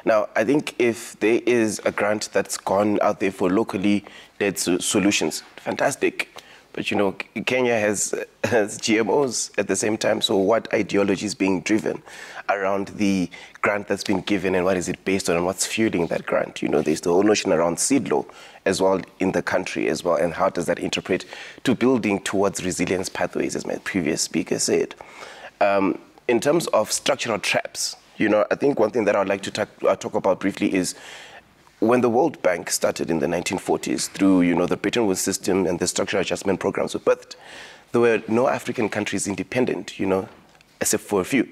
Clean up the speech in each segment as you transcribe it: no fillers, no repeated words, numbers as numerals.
Now, I think if there is a grant that's gone out there for locally led solutions, fantastic. But, you know, Kenya has GMOs at the same time. So what ideology is being driven around the grant that's been given, and what is it based on, and what's fueling that grant? You know, there's the whole notion around seed law as well in the country as well. And how does that interpret to building towards resilience pathways, as my previous speaker said? In terms of structural traps, you know, I think one thing that I'd like to talk about briefly is when the World Bank started in the 1940s through, you know, the Bretton Woods system and the structural adjustment programs were birthed, there were no African countries independent, you know, except for a few.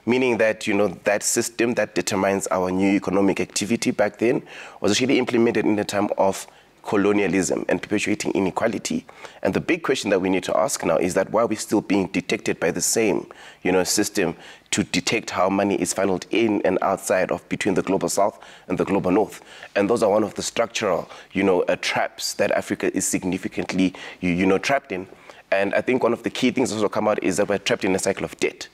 Meaning that, you know, that system that determines our new economic activity back then was actually implemented in the time of colonialism and perpetuating inequality. And the big question that we need to ask now is that why are we still being detected by the same, you know, system to detect how money is funneled in and outside of between the global south and the global north? And those are one of the structural, you know, traps that Africa is significantly, you know, trapped in. And I think one of the key things that will come out is that we're trapped in a cycle of debt.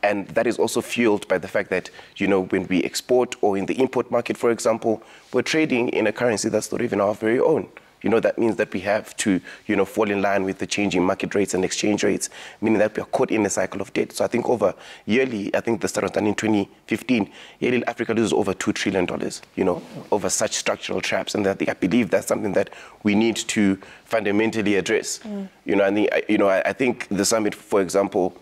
And that is also fueled by the fact that, you know, when we export or in the import market, for example, we're trading in a currency that's not even our very own. You know, that means that we have to, you know, fall in line with the changing market rates and exchange rates, meaning that we are caught in a cycle of debt. So I think over yearly, I think the start was done in 2015, yearly Africa loses over $2 trillion, you know, over such structural traps. And I believe that's something that we need to fundamentally address. You know, I think the summit, for example,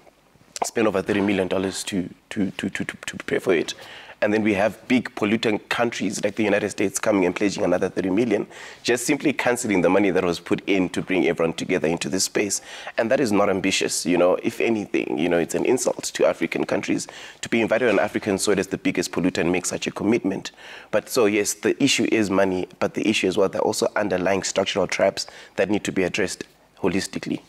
spend over $30 million to prepare for it. And then we have big polluting countries like the United States coming and pledging another 30 million, just simply cancelling the money that was put in to bring everyone together into this space. And that is not ambitious, you know. If anything, you know, it's an insult to African countries to be invited on African soil as the biggest polluter and make such a commitment. But so, yes, the issue is money, but the issue is what there are also underlying structural traps that need to be addressed holistically.